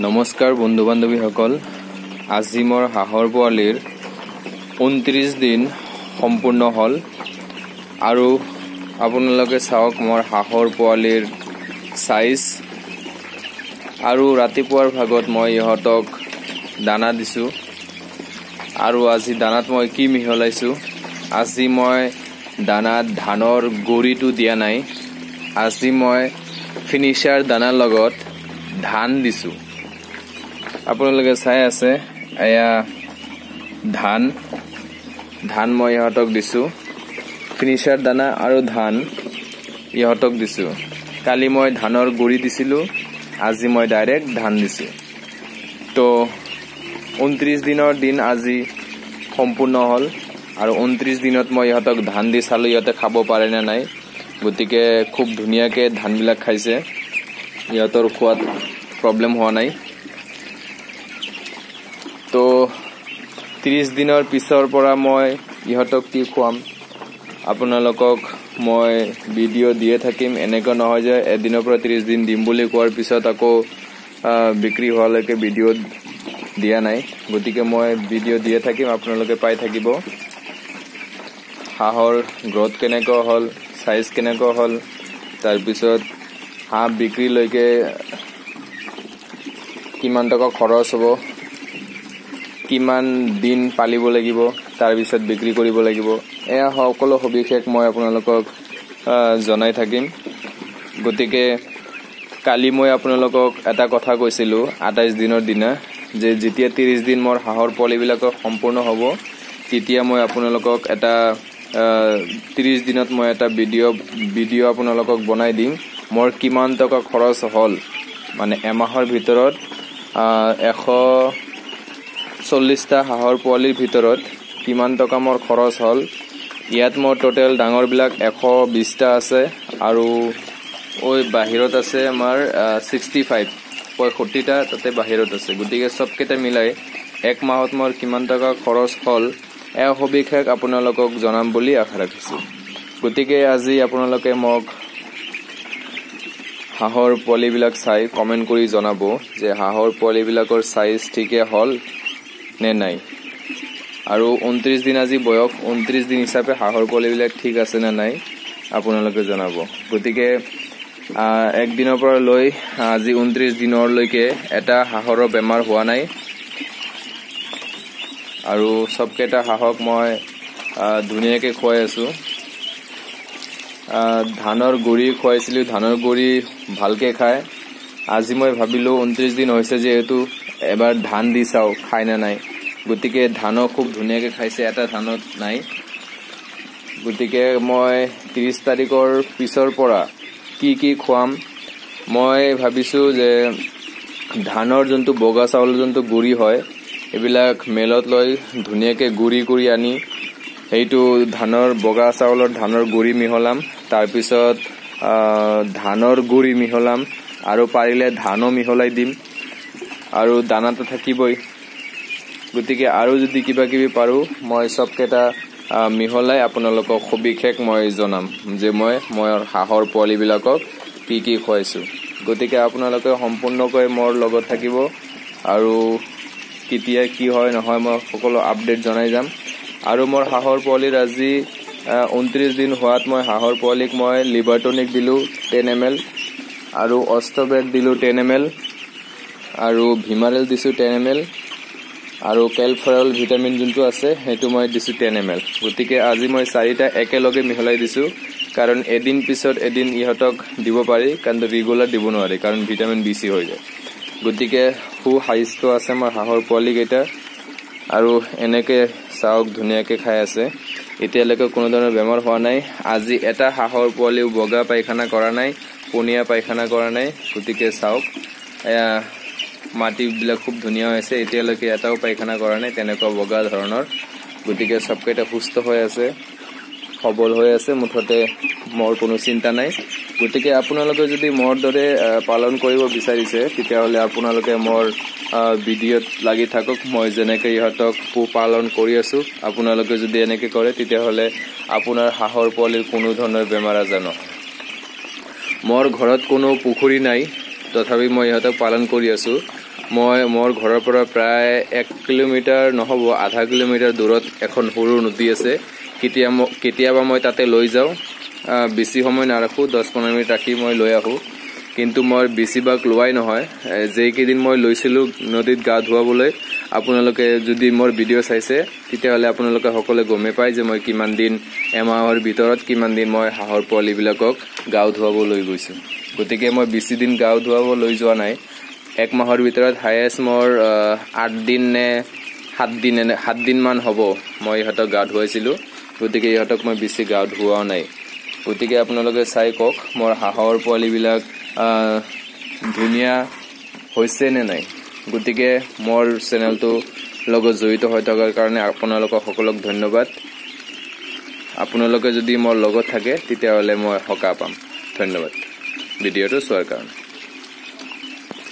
নমস্কাৰ বন্ধু বান্ধৱীসকল, আজি মোৰ হাঁহৰ পোৱালিৰ 29 দিন সম্পূৰ্ণ হ'ল আৰু আপোনালোকে চাওক মোৰ হাঁহৰ পোৱালিৰ সাইজ। আৰু ৰাতিপুৱাৰ ভাগত মই ইহঁতক দানা দিছোঁ আৰু আজি দানাত মই কি মিহলাইছোঁ, আজি মই দানাত ধানৰ গুড়িটো দিয়া নাই, আজি মই ফিনিচাৰ দানাৰ লগত ধান দিছোঁ। আপোনালোকে চাই আছে এয়া ধান মই ইহঁতক দিছোঁ, ফিনিচাৰ দানা আৰু ধান ইহঁতক দিছোঁ। কালি মই ধানৰ গুড়ি দিছিলোঁ, আজি মই ডাইৰেক্ট ধান দিছোঁ। তো 29 দিনৰ দিন আজি সম্পূৰ্ণ হ'ল আৰু 29 দিনত মই ইহঁতক ধান দি চালোঁ ইহঁতে খাব পাৰে নে নাই। গতিকে খুব ধুনীয়াকৈ ধানবিলাক খাইছে, ইহঁতৰ খোৱাত প্ৰব্লেম হোৱা নাই। তো 30 দিনৰ পিছৰ পৰা মই ইহঁতক কি খুৱাম আপোনালোকক মই ভিডিঅ' দিয়ে থাকিম। এনেকুৱা নহয় যে এদিনৰ পৰা 30 দিন দিম বুলি কোৱাৰ পিছত আকৌ বিক্ৰী হোৱালৈকে ভিডিঅ' দিয়া নাই। গতিকে মই ভিডিঅ' দিয়ে থাকিম, আপোনালোকে পাই থাকিব। হাঁহৰ গ্ৰথ কেনেকুৱা হ'ল, সাইজ কেনেকুৱা হ'ল, তাৰপিছত হাঁহ বিক্ৰীলৈকে কিমান টকা খৰচ হ'ব, কিমান দিন পালিব লাগিব, তাৰপিছত বিক্ৰী কৰিব লাগিব, এয়া সকলো সবিশেষ মই আপোনালোকক জনাই থাকিম। গতিকে কালি মই আপোনালোকক এটা কথা কৈছিলোঁ 28 দিনৰ দিনা, যে যেতিয়া 30 দিন মোৰ হাঁহৰ পোৱালিবিলাকৰ সম্পূৰ্ণ হ'ব, তেতিয়া মই আপোনালোকক এটা 30 দিনত মই এটা ভিডিঅ' আপোনালোকক বনাই দিম। মোৰ কিমান টকা খৰচ হ'ল, মানে এমাহৰ ভিতৰত 140টা হাঁহৰ পোৱালিৰ ভিতৰত কিমান টকা মোৰ খৰচ হ'ল। ইয়াত মোৰ টোটেল ডাঙৰবিলাক 120টা আছে আৰু বাহিৰত আছে আমাৰ 65টা তাতে বাহিৰত আছে। গতিকে চবকেইটা মিলাই এক মাহত মোৰ কিমান টকা খৰচ হ'ল এয়া সবিশেষ আপোনালোকক জনাম বুলি আশা ৰাখিছোঁ। গতিকে আজি আপোনালোকে মোক হাঁহৰ পোৱালিবিলাক চাই কমেণ্ট কৰি জনাব যে হাঁহৰ পোৱালিবিলাকৰ সাইজ ঠিকে হ'ল নে নাই। আৰু 29 দিন আজি বয়স, 29 দিন হিচাপে হাঁহৰ পোৱালিবিলাক ঠিক আছে নে নাই আপোনালোকে জনাব। গতিকে একদিনৰ পৰা লৈ আজি 29 দিনলৈকে এটা হাঁহৰো বেমাৰ হোৱা নাই আৰু চবকেইটা হাঁহক মই ধুনীয়াকৈ খুৱাই আছোঁ। ধানৰ গুড়ি খুৱাইছিলোঁ, ধানৰ গুড়ি ভালকৈ খায়। আজি মই ভাবিলোঁ 29 দিন হৈছে যিহেতু এবাৰ ধান দি চাওঁ খায় নে নাই। গতিকে ধানো খুব ধুনীয়াকৈ খাইছে, এটা ধানত নাই। গতিকে মই 30 তাৰিখৰ পিছৰ পৰা কি খুৱাম মই ভাবিছোঁ যে ধানৰ যোনটো বগা চাউলৰ যোনটো গুড়ি হয়, এইবিলাক মেলত লৈ ধুনীয়াকৈ গুড়ি কৰি আনি সেইটো ধানৰ বগা চাউলৰ ধানৰ গুড়ি মিহলাম, তাৰপিছত ধানৰ গুড়ি মিহলাম আৰু পাৰিলে ধানো মিহলাই দিম আৰু দানাটো থাকিবই। গতিকে আৰু যদি কিবা কিবি পাৰোঁ মই চবকেইটা মিহলাই আপোনালোকক সবিশেষ মই জনাম যে মই হাঁহৰ পোৱালিবিলাকক কি খুৱাইছোঁ। গতিকে আপোনালোকে সম্পূৰ্ণকৈ মোৰ লগত থাকিব আৰু কেতিয়া কি হয় নহয় মই সকলো আপডেট জনাই যাম। আৰু মোৰ হাঁহৰ পোৱালিৰ আজি 29 দিন হোৱাত মই হাঁহৰ পোৱালিক মই লিভাৰ টনিক দিলোঁ 10 ml আৰু অষ্টবেট দিলোঁ 10 ml আৰু ভিমাৰেল দিছোঁ 10 ml আৰু কেলফৰল ভিটামিন যোনটো আছে সেইটো মই দিছোঁ 10 ml। গতিকে আজি মই 4টা একেলগে মিহলাই দিছোঁ, কাৰণ এদিন পিছত এদিন ইহঁতক দিব পাৰি, কাৰণ ৰেগুলাৰ দিব নোৱাৰি, কাৰণ ভিটামিন বেছি হৈ যায়। গতিকে সুস্বাস্থ্য আছে মোৰ হাঁহৰ পোৱালিকেইটা আৰু এনেকৈ চাওক ধুনীয়াকৈ খাই আছে। এতিয়ালৈকে কোনো ধৰণৰ বেমাৰ হোৱা নাই। আজি এটা হাঁহৰ পোৱালিও বগা পায়খানা কৰা নাই, পনীয়া পায়খানা কৰা নাই। গতিকে চাওক এয়া মাটিবিলাক খুব ধুনীয়া হৈছে, এতিয়ালৈকে এটাও পায়খানা কৰা নাই তেনেকুৱা বগা ধৰণৰ। গতিকে চবকেইটা সুস্থ হৈ আছে, সবল হৈ আছে, মুঠতে মোৰ কোনো চিন্তা নাই। গতিকে আপোনালোকে যদি মোৰ দৰে পালন কৰিব বিচাৰিছে তেতিয়াহ'লে আপোনালোকে মোৰ ভিডিঅ'ত লাগি থাকক। মই যেনেকৈ ইহঁতক পোহপালন কৰি আছোঁ আপোনালোকে যদি এনেকৈ কৰে তেতিয়াহ'লে আপোনাৰ হাঁহৰ পোৱালিৰ কোনো ধৰণৰ বেমাৰ আজাৰ নহয়। মোৰ ঘৰত কোনো পুখুৰী নাই, তথাপি মই ইহঁতক পালন কৰি আছোঁ মই মোৰ ঘৰৰ পৰা প্ৰায় 1 কিলোমিটাৰ নহ'ব আধা কিলোমিটাৰ দূৰত এখন সৰু নদী আছে কেতিয়াবা মই তাতে লৈ যাওঁ বেছি সময় নাৰাখোঁ 10-15 মিনিট ৰাখি মই লৈ আহোঁ কিন্তু মই বেছিভাগ লোৱাই নহয় যেইকেইদিন মই লৈছিলোঁ নদীত গা ধুৱাবলৈ আপোনালোকে যদি মোৰ ভিডিঅ' চাইছে তেতিয়াহ'লে আপোনালোকে সকলোৱে গমেই পায় যে মই কিমান দিন এমাহৰ ভিতৰত কিমান দিন মই হাঁহৰ পোৱালিবিলাকক গা ধুৱাব লৈ গৈছোঁ গতিকে মই বেছি দিন গা ধুৱাব লৈ যোৱা নাই 1 মাহৰ ভিতৰত হায়েষ্ট মোৰ 8 দিন নে 7 দিন মান হ'ব মই ইহঁতক গা ধুৱাইছিলোঁ গতিকে ইহঁতক মই বেছি গা ধুওৱা নাই গতিকে আপোনালোকে চাই কওক মোৰ হাঁহৰ পোৱালিবিলাক ধুনীয়া হৈছে নে নাই গতিকে মোৰ চেনেলটো লগত জড়িত হৈ থকাৰ কাৰণে আপোনালোকক সকলোক ধন্যবাদ আপোনালোকে যদি মোৰ লগত থাকে তেতিয়াহ'লে মই সকাহ পাম ধন্যবাদ ভিডিঅ'টো চোৱাৰ কাৰণে